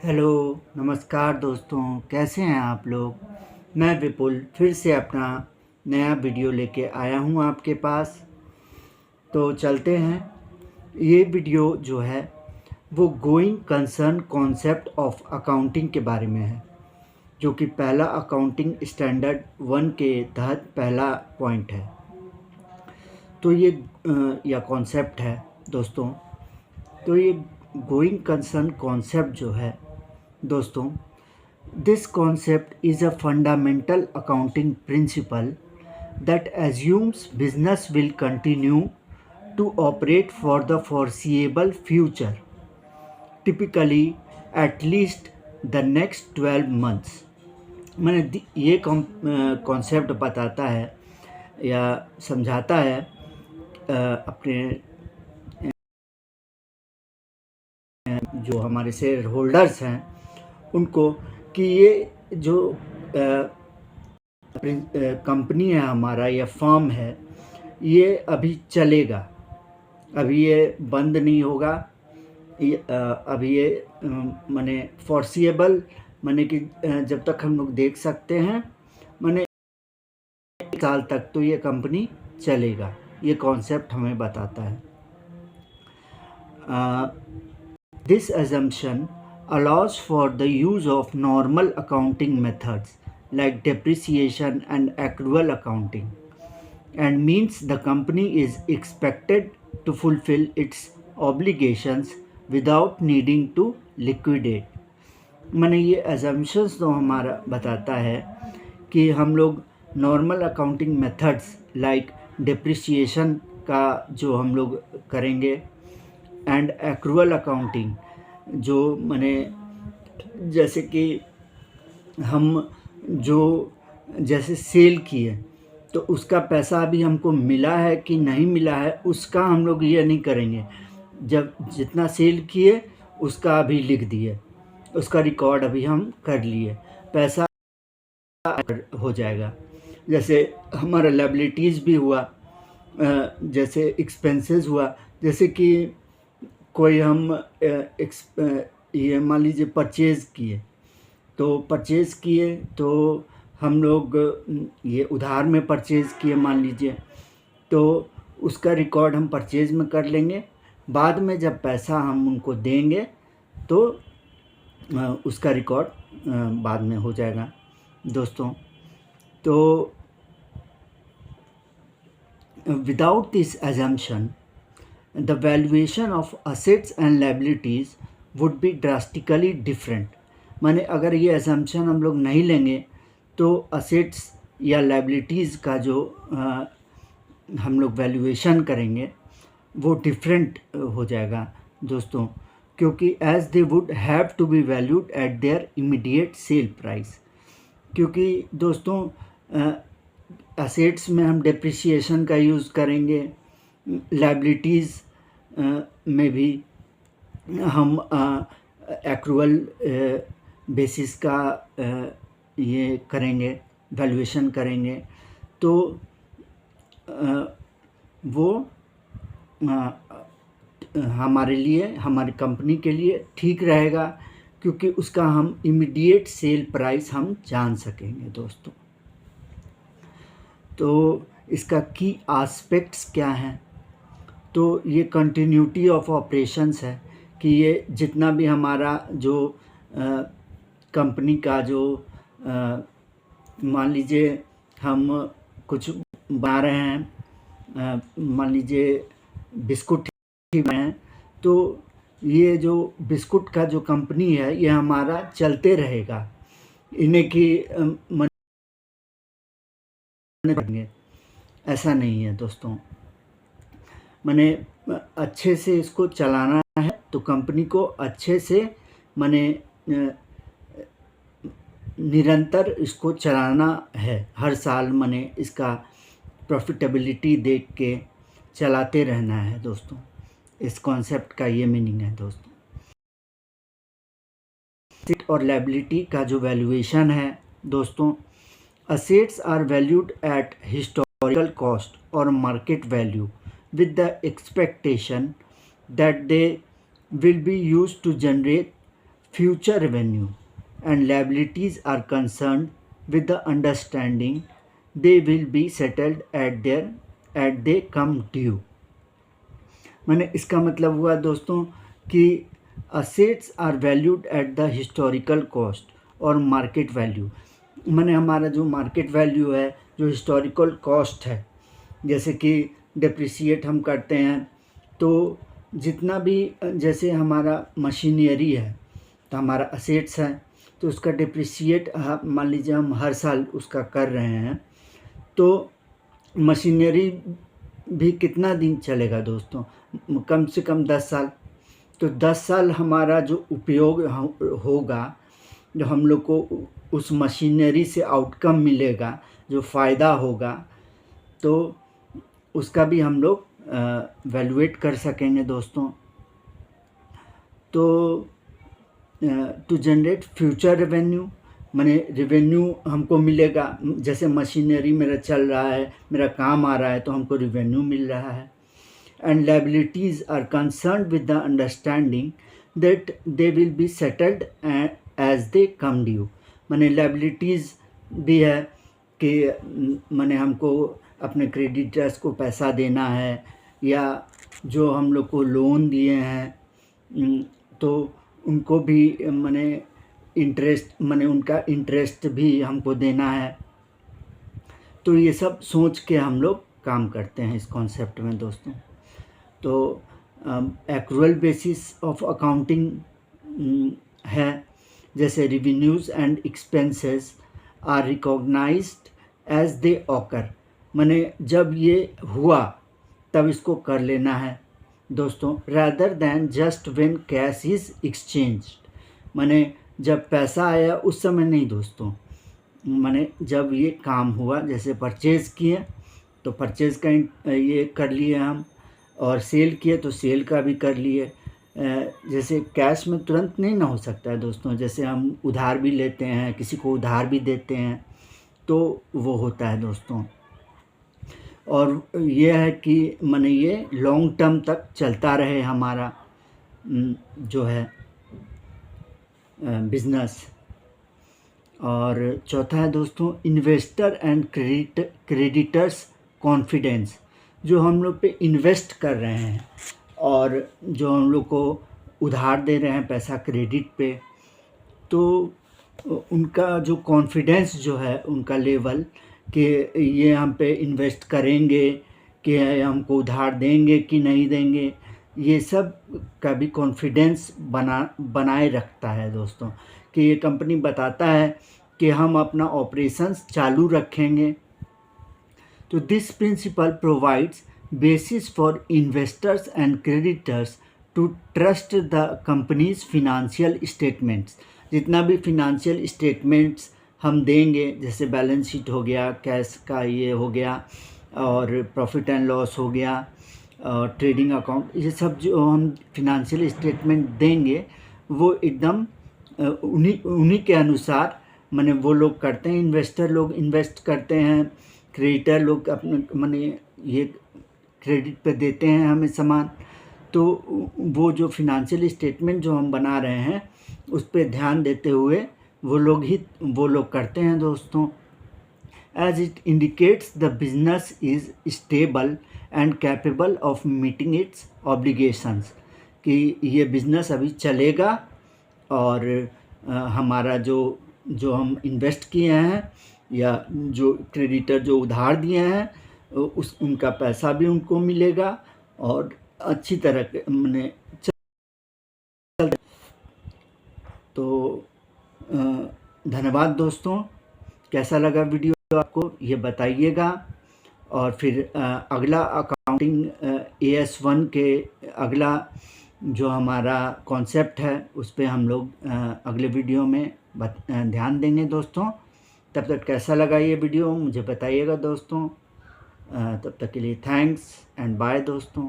Hello, नमस्कार दोस्तों, कैसे हैं आप लोग? मैं विपुल फिर से अपना नया वीडियो लेके आया हूँ आपके पास। तो चलते हैं। ये वीडियो जो है वो going concern concept of accounting के बारे में है, जो कि पहला अकाउंटिंग स्टैंडर्ड 1 के तहत पहला पॉइंट है। तो ये या कॉन्सेप्ट है दोस्तों। तो ये गोइंग कंसर्न कॉन्सेप्ट जो है दोस्तों, this concept is a fundamental accounting principle that assumes business will continue to operate for the foreseeable future, typically at least the next 12 months. मैंने ये कॉन्सेप्ट बताता है या समझाता है अपने जो हमारे शेयर होल्डर्स हैं उनको कि ये जो कंपनी है हमारा या फर्म है, ये अभी चलेगा, अभी ये बंद नहीं होगा। अभी ये माने फॉरसिएबल, माने कि जब तक हम लोग देख सकते हैं, माने 1 साल तक तो ये कंपनी चलेगा। ये कॉन्सेप्ट हमें बताता है। This assumption allows for the use of normal accounting methods like depreciation and accrual accounting, and means the company is expected to fulfill its obligations without needing to liquidate. मैंने ये assumptions तो हमारा बताता है कि हम लोग normal accounting methods like depreciation का जो हम लोग करेंगे एंड एक्रूअल अकाउंटिंग, जो माने जैसे कि हम जो जैसे सेल किए तो उसका पैसा अभी हमको मिला है कि नहीं मिला है, उसका हम लोग ये नहीं करेंगे। जब जितना सेल किए उसका अभी लिख दिए, उसका रिकॉर्ड अभी हम कर लिए, पैसा हो जाएगा। जैसे हमारा लायबिलिटीज़ भी हुआ, जैसे एक्सपेंसेस हुआ, जैसे कि कोई हम ये मान लीजिए परचेज़ किए, तो परचेज़ किए तो हम लोग ये उधार में परचेज़ किए मान लीजिए, तो उसका रिकॉर्ड हम परचेज़ में कर लेंगे। बाद में जब पैसा हम उनको देंगे तो उसका रिकॉर्ड बाद में हो जाएगा दोस्तों। तो without this assumption the valuation of assets and liabilities would be drastically different. माने अगर ये assumption हम लोग नहीं लेंगे तो assets या liabilities का जो हम लोग valuation करेंगे वो different हो जाएगा दोस्तों, क्योंकि as they would have to be valued at their immediate sale price। क्योंकि दोस्तों assets में हम depreciation का यूज़ करेंगे, लायबिलिटीज़ में भी हम एक्रूअल बेसिस का ये करेंगे, वैल्यूएशन करेंगे, तो वो हमारे लिए, हमारी कंपनी के लिए ठीक रहेगा, क्योंकि उसका हम इमीडिएट सेल प्राइस हम जान सकेंगे दोस्तों। तो इसका की एस्पेक्ट्स क्या हैं? तो ये कंटिन्यूटी ऑफ ऑपरेशंस है कि ये जितना भी हमारा जो कंपनी का जो मान लीजिए हम कुछ बना रहे हैं, मान लीजिए बिस्कुट में हैं, तो ये जो बिस्कुट का जो कंपनी है ये हमारा चलते रहेगा, इन्हें की ऐसा नहीं है दोस्तों। मैंने अच्छे से इसको चलाना है तो कंपनी को अच्छे से मैंने निरंतर इसको चलाना है, हर साल मैंने इसका प्रॉफिटेबिलिटी देख के चलाते रहना है दोस्तों। इस कॉन्सेप्ट का ये मीनिंग है दोस्तों। एसेट और लायबिलिटी का जो वैल्यूएशन है दोस्तों, assets are valued at historical cost और market value with the expectation that they will be used to generate future revenue and liabilities are concerned with the understanding they will be settled at they come due। मैंने इसका मतलब हुआ दोस्तों कि assets are valued at the historical cost और market value. मैंने हमारा जो मार्केट वैल्यू है, जो हिस्टोरिकल कॉस्ट है, जैसे कि डिप्रिसिएट हम करते हैं तो जितना भी, जैसे हमारा मशीनरी है तो हमारा असेट्स है तो उसका डिप्रिसिएट मान लीजिए हम हर साल उसका कर रहे हैं तो मशीनरी भी कितना दिन चलेगा दोस्तों, कम से कम 10 साल। तो 10 साल हमारा जो उपयोग होगा, जो हम लोग को उस मशीनरी से आउटकम मिलेगा, जो फ़ायदा होगा, तो उसका भी हम लोग वैल्यूएट कर सकेंगे दोस्तों। तो टू जनरेट फ्यूचर रेवेन्यू, माने रेवेन्यू हमको मिलेगा, जैसे मशीनरी मेरा चल रहा है, मेरा काम आ रहा है तो हमको रेवेन्यू मिल रहा है। And liabilities are concerned with the understanding that they will be settled as they come due. माने लायबिलिटीज़ भी है कि माने हमको अपने क्रेडिटर्स को पैसा देना है, या जो हम लोग को लोन दिए हैं तो उनको भी माने इंटरेस्ट, माने उनका इंटरेस्ट भी हमको देना है। तो ये सब सोच के हम लोग काम करते हैं इस कॉन्सेप्ट में दोस्तों। तो एक्रूअल बेसिस ऑफ अकाउंटिंग है, जैसे revenues and expenses are recognised as they occur. माने जब ये हुआ तब इसको कर लेना है दोस्तों, rather than just when cash is exchanged। माने जब पैसा आया उस समय नहीं दोस्तों, माने जब ये काम हुआ, जैसे परचेज़ किए तो परचेज़ का ये कर लिए हम, और सेल किए तो सेल का भी कर लिए। जैसे कैश में तुरंत नहीं ना हो सकता है दोस्तों, जैसे हम उधार भी लेते हैं, किसी को उधार भी देते हैं, तो वो होता है दोस्तों। और ये है कि माने ये लॉन्ग टर्म तक चलता रहे हमारा जो है बिज़नेस। और चौथा है दोस्तों इन्वेस्टर एंड क्रेडिटर्स कॉन्फिडेंस। जो हम लोग पे इन्वेस्ट कर रहे हैं और जो हम लोग को उधार दे रहे हैं पैसा क्रेडिट पे, तो उनका जो कॉन्फिडेंस जो है, उनका लेवल कि ये हम पे इन्वेस्ट करेंगे, कि हमको उधार देंगे कि नहीं देंगे, ये सब का भी कॉन्फिडेंस बनाए रखता है दोस्तों। कि ये कंपनी बताता है कि हम अपना ऑपरेशंस चालू रखेंगे। तो this principle provides basis for investors and creditors to trust the company's financial statements. जितना भी फिनेंशियल स्टेटमेंट्स हम देंगे, जैसे बैलेंस शीट हो गया, कैश का ये हो गया, और प्रॉफिट एंड लॉस हो गया, और ट्रेडिंग अकाउंट, ये सब जो हम फिनेंशियल स्टेटमेंट देंगे वो एकदम उन्हीं के अनुसार माने वो लोग करते हैं। इन्वेस्टर लोग इन्वेस्ट करते हैं, क्रेडिटर लोग अपने माने ये क्रेडिट पे देते हैं हमें सामान। तो वो जो फिनेंशियल स्टेटमेंट जो हम बना रहे हैं उस पर ध्यान देते हुए वो लोग करते हैं दोस्तों। As it indicates the business is stable and capable of meeting its obligations. कि ये बिज़नेस अभी चलेगा और हमारा जो हम इन्वेस्ट किए हैं या जो क्रेडिटर जो उधार दिए हैं उनका पैसा भी उनको मिलेगा और अच्छी तरह मैंने तो धन्यवाद दोस्तों। कैसा लगा वीडियो आपको ये बताइएगा। और फिर अगला अकाउंटिंग AS1 के अगला जो हमारा कॉन्सेप्ट है उस पे हम लोग अगले वीडियो में ध्यान देंगे दोस्तों। तब तक कैसा लगा ये वीडियो मुझे बताइएगा दोस्तों। तब तक के लिए थैंक्स एंड बाय दोस्तों।